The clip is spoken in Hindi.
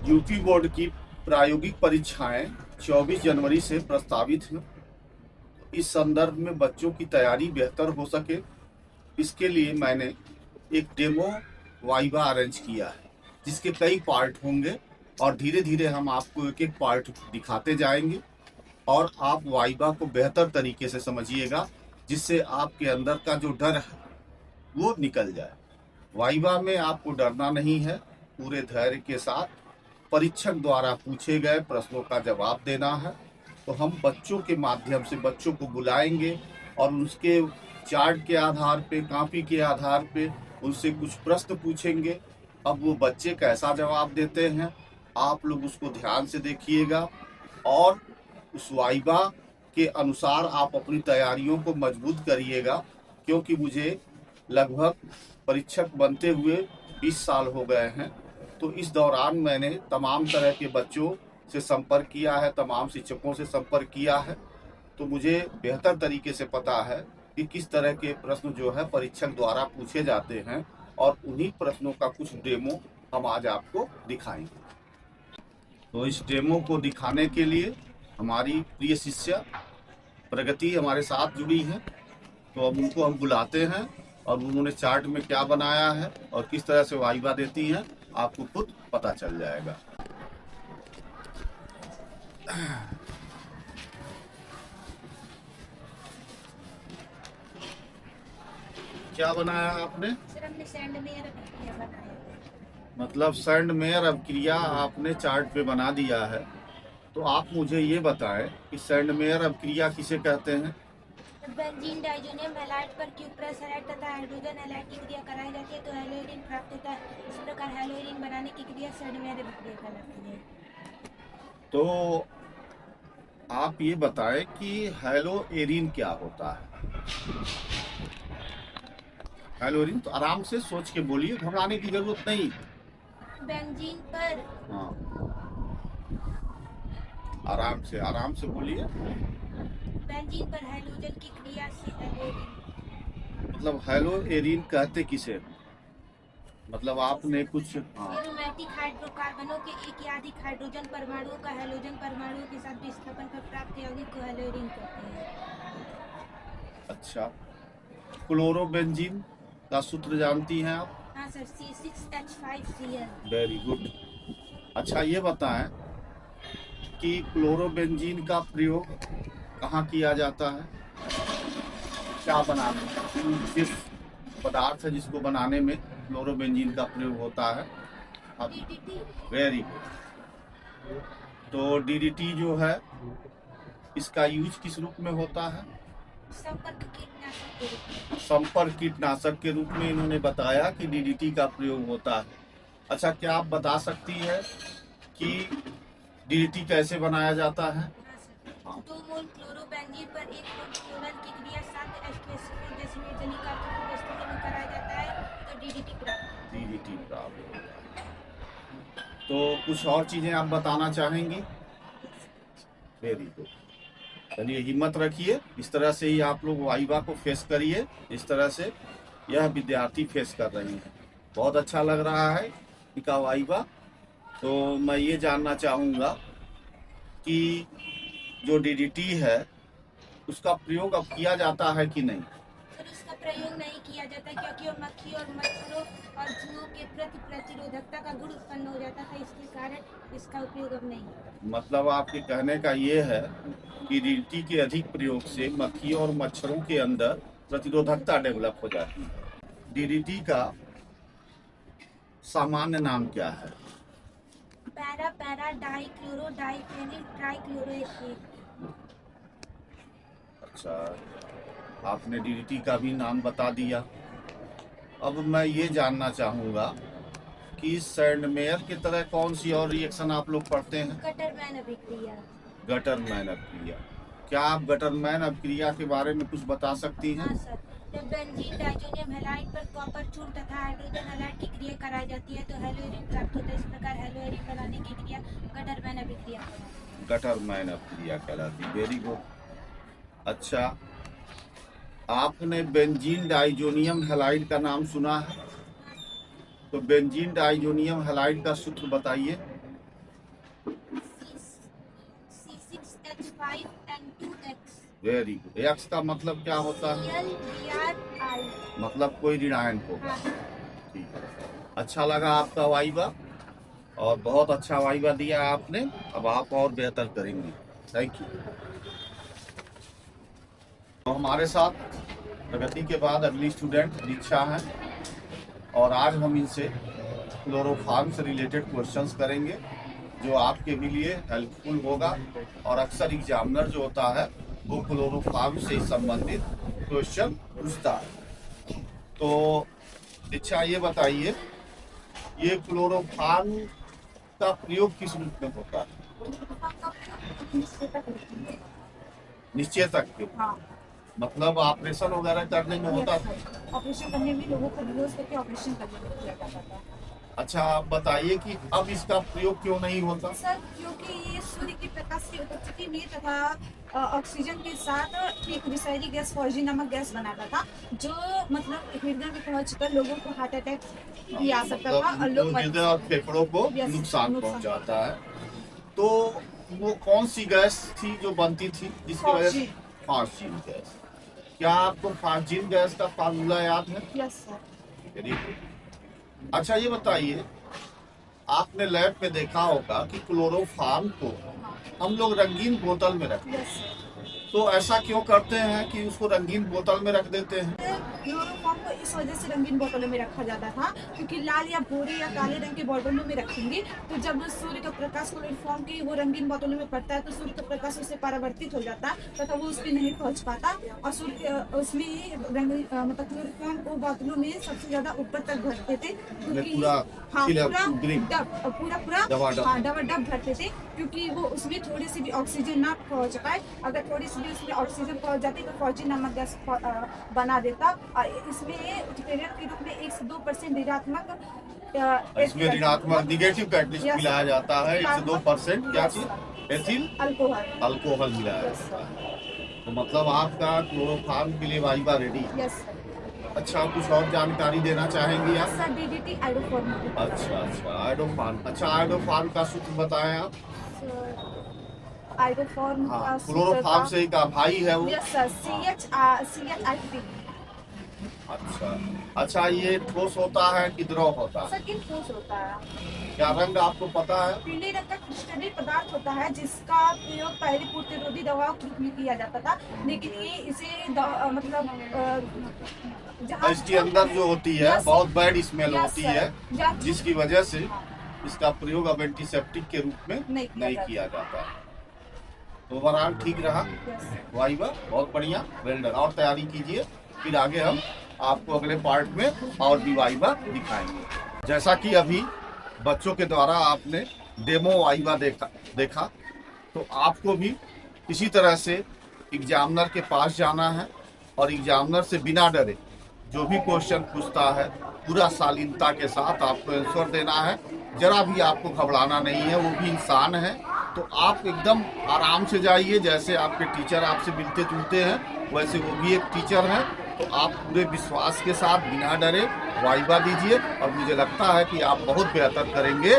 यूपी बोर्ड की प्रायोगिक परीक्षाएं 24 जनवरी से प्रस्तावित हैं। इस संदर्भ में बच्चों की तैयारी बेहतर हो सके, इसके लिए मैंने एक डेमो वाइवा अरेंज किया है, जिसके कई पार्ट होंगे और धीरे धीरे हम आपको एक एक पार्ट दिखाते जाएंगे और आप वाइवा को बेहतर तरीके से समझिएगा, जिससे आपके अंदर का जो डर है वो निकल जाए। वाइवा में आपको डरना नहीं है, पूरे धैर्य के साथ परीक्षक द्वारा पूछे गए प्रश्नों का जवाब देना है। तो हम बच्चों के माध्यम से बच्चों को बुलाएंगे और उसके चार्ट के आधार पे, कॉपी के आधार पे उनसे कुछ प्रश्न पूछेंगे। अब वो बच्चे कैसा जवाब देते हैं, आप लोग उसको ध्यान से देखिएगा और उस वाइवा के अनुसार आप अपनी तैयारियों को मजबूत करिएगा, क्योंकि मुझे लगभग परीक्षक बनते हुए 20 साल हो गए हैं। तो इस दौरान मैंने तमाम तरह के बच्चों से संपर्क किया है, तमाम शिक्षकों से संपर्क किया है, तो मुझे बेहतर तरीके से पता है कि किस तरह के प्रश्न जो है परीक्षक द्वारा पूछे जाते हैं, और उन्हीं प्रश्नों का कुछ डेमो हम आज आपको दिखाएंगे। तो इस डेमो को दिखाने के लिए हमारी प्रिय शिष्या प्रगति हमारे साथ जुड़ी है, तो अब उनको हम बुलाते हैं और उन्होंने चार्ट में क्या बनाया है और किस तरह से वाइवा देती हैं आपको खुद पता चल जाएगा। क्या बनाया आपने? सर हमने सैंड मेयर अभिक्रिया बनाया है। मतलब सैंड मेयर अभिक्रिया आपने चार्ट पे बना दिया है। तो आप मुझे ये बताएं कि सैंड मेयर अभिक्रिया किसे कहते हैं? बेंजीन डाइजोनियम हैलाइड पर क्यूप्रस हैलाइड तथा हाइड्रोजन हैलाइड की क्रिया कराई जाती है तो हेलोइरिन प्राप्त होता है। इस प्रकार हेलोइरिन बनाने की क्रिया सैंड मेयर अभिक्रिया कहलाती है। तो आप ये बताएं कि हेलोएरिन क्या होता है? हेलोएरिन, तो आराम से सोच के बोलिए, घबराने की जरूरत नहीं। बेंजीन पर हाँ, आराम से बोलिए। बेंजीन पर हाइड्रोजन की क्रिया से हेलोइरिन। मतलब हेलोएरिन कहते किसे? मतलब आपने कुछ एरोमेटिक हाइड्रोकार्बनों के एक या अधिक हाइड्रोजन परमाणुओं का हैलोजन परमाणुओं के साथ विस्थापन पर प्राप्त यौगिक को हेलोइरिन कहते हैं। अच्छा, क्लोरोबेंजीन का सूत्र जानती हैं आप? हाँ सर, C6H5Cl। Very good. अच्छा, ये बताएं कि क्लोरोबेंजीन का प्रयोग कहाँ किया जाता है? क्या बनाने, किस पदार्थ है जिसको बनाने में क्लोरोबेंजीन का प्रयोग होता है? Very good. तो डीडीटी जो है, इसका यूज किस रूप में होता है? संपर्क कीटनाशक के रूप में इन्होंने बताया कि डीडीटी का प्रयोग होता है। अच्छा, क्या आप बता सकती है कि डीडीटी कैसे बनाया जाता है? हाँ। 2 मोल क्लोरोबेंजीन पर 1 मोल क्लोरीन की क्रिया 7 H2SO4 डेसिमल जलीय प्रस्तुति में कराया जाता है तो डीडीटी प्राप्त होता है। तो कुछ और चीजें आप बताना चाहेंगी? Very good. चलिए, हिम्मत रखिए, इस तरह से ही आप लोग वाइवा को फेस करिए, इस तरह से यह विद्यार्थी फेस कर रहे हैं। बहुत अच्छा लग रहा है इनका वाइवा। तो मैं ये जानना चाहूँगा कि जो डीडीटी है उसका प्रयोग अब किया जाता है कि नहीं? सर, इसका प्रयोग नहीं किया जाता क्योंकि वो मक्खी और मच्छरों और जुओं के प्रति प्रतिरोधकता का गुण उत्पन्न हो जाता था, इसके कारण इसका उपयोग अब नहीं। मतलब आपके कहने का ये है कि डीडीटी के अधिक प्रयोग से मक्खी और मच्छरों के अंदर प्रतिरोधकता डेवलप हो जाती है। डीडीटी का सामान्य नाम क्या है? Para para dichloro diphenyl trichloroethane. अच्छा, आपने डीडीटी का भी नाम बता दिया। अब मैं ये जानना चाहूँगा कि सैंडमेयर की तरह कौन सी और रिएक्शन आप लोग पढ़ते हैं? गटरमैन अभिक्रिया। गटरमैन अभिक्रिया। क्या आप गटरमैन अभिक्रिया के बारे में कुछ बता सकती हैं? हाँ सर, जब बेंजीन डाइजोनियम हैलाइड पर कॉपर चूर्ण तथा हाइड्रोजन हैलाइड की क्रिया कराई जाती है तो हेलोइरिन प्राप्त होता है। इस प्रकार हेलोइरिन बनाने की क्रिया गटरमैन अभिक्रिया कहलाती है। गटरमैन अभिक्रिया कहलाती है। Very good. अच्छा, आपने बेंजीन डाइजोनियम हैलाइड का नाम सुना है? तो बेंजीन डाइजोनियम हैलाइड का सूत्र बताइए। C6H5 and 2X। Very good. X का मतलब क्या होता है? CLBRI। मतलब कोई ऋणायन होगा। हाँ। ठीक है, अच्छा लगा आपका वाइवा, और बहुत अच्छा वाइवा दिया आपने। अब आप और बेहतर करेंगे। Thank you. तो हमारे साथ प्रगति के बाद अगली स्टूडेंट दीक्षा है, और आज हम इनसे क्लोरोफार्म से रिलेटेड क्वेश्चंस करेंगे, जो आपके भी लिए हेल्पफुल होगा। और अक्सर एग्जामिनर जो होता है वो क्लोरोफार्म से संबंधित क्वेश्चन पूछता है। तो दीक्षा, ये बताइए, ये क्लोरोफार्म का प्रयोग किस रूप में होता है? निश्चेतक के, हाँ। मतलब ऑपरेशन वगैरह करने में होता था। ऑपरेशन करने में लोगों को यूज करके ऑपरेशन करने में किया जाता था। अच्छा, आप बताइए कि अब इसका प्रयोग क्यों नहीं होता? सर, क्योंकि ये सूर्य की प्रकाश की उपस्थिति में तथा ऑक्सीजन के साथ एक विषैली गैस फॉर्जी नामक गैस बनाता था, जो मतलब हृदय में पहुंचकर लोगों को हार्ट अटैक भी आ सकता था और मतलब लोग हृदय और फेफड़ों को नुकसान पहुंचाता है। तो वो कौन सी गैस थी जो बनती थी जिसकी वजह से? फार्जीन गैस। क्या आपको फार्जीन गैस का फार्मूला याद है? Yes sir. Very good. अच्छा, ये बताइए, आपने लैब में देखा होगा कि क्लोरोफार्म को हम लोग रंगीन बोतल में रखते हैं। Yes sir. तो ऐसा क्यों करते हैं कि उसको रंगीन बोतल में रख देते हैं? क्लोरोफॉर्म को इस वजह से रंगीन बोतलों में रखा जाता था, क्योंकि लाल या भूरे या काले रंग के बोतलों में रखेंगे तो जब सूर्य का प्रकाश क्लोरोफॉर्म की वो रंगीन बोतलों में पड़ता है तो सूर्य का प्रकाश उससे परावर्तित हो जाता है तथा वो उस पर नहीं पहुंच पाता, और सूर्य उसमें मतलब क्लोरोफॉर्म को बोतलों में सबसे ज्यादा ऊपर तक भरते थे, क्योंकि पूरा डब भरते थे, क्योंकि वो उसमें थोड़ी सी भी ऑक्सीजन ना पहुंच पाए। अगर थोड़ी सी भी उसमें ऑक्सीजन पहुंच जाती तो फॉर्जी नामक गैस बना देता। और इसमें उत्प्रेरक के रूप में 1 से 2% ऋणात्मक, इसमें ऋणात्मक निगेटिव कैटलिस्ट मिलाया जाता है। 1 से 2% क्या चीज? एथिल अल्कोहल मिलाया जाता है। तो मतलब आपका क्लोरोफार्म के लिए वाइवा रेडी। यस। अच्छा, कुछ और जानकारी देना चाहेंगी आप? Sir, DDT iodoform. अच्छा, आयोडोफार्म। अच्छा, आयोडोफार्म का सूत्र बताएं आप। आयोडोफॉर्म का क्लोरोफार्म से का भाई है वो। Yes sir, CHI3। अच्छा, ये ठोस होता है कि द्रव होता है? सर, किन ठोस होता है। क्या रंग आपको पता है? पीले रंग का क्रिस्टलीय पदार्थ होता है, जिसका प्रयोग पहले प्रतिरोधी दवाओं के रूप में किया जाता था, लेकिन ये इसे मतलब इसके अंदर जो होती है बहुत बैड स्मेल होती है, जिसकी वजह से इसका प्रयोग अब एंटीसेप्टिक के रूप में नहीं किया जाता। तो ओवरऑल ठीक रहा वाइवा, बहुत बढ़िया, वेल डन। और तैयारी कीजिए, फिर आगे हम आपको अगले पार्ट में और भी वाइवा दिखाएंगे। जैसा कि अभी बच्चों के द्वारा आपने डेमो वाइवा देखा, तो आपको भी इसी तरह से एग्जामिनर के पास जाना है और एग्जामिनर से बिना डरे जो भी क्वेश्चन पूछता है पूरा शालीनता के साथ आपको आंसर देना है। जरा भी आपको घबराना नहीं है, वो भी इंसान है। तो आप एकदम आराम से जाइए, जैसे आपके टीचर आपसे मिलते जुलते हैं वैसे वो भी एक टीचर हैं। तो आप पूरे विश्वास के साथ बिना डरे वाइवा दीजिए, और मुझे लगता है कि आप बहुत बेहतर करेंगे।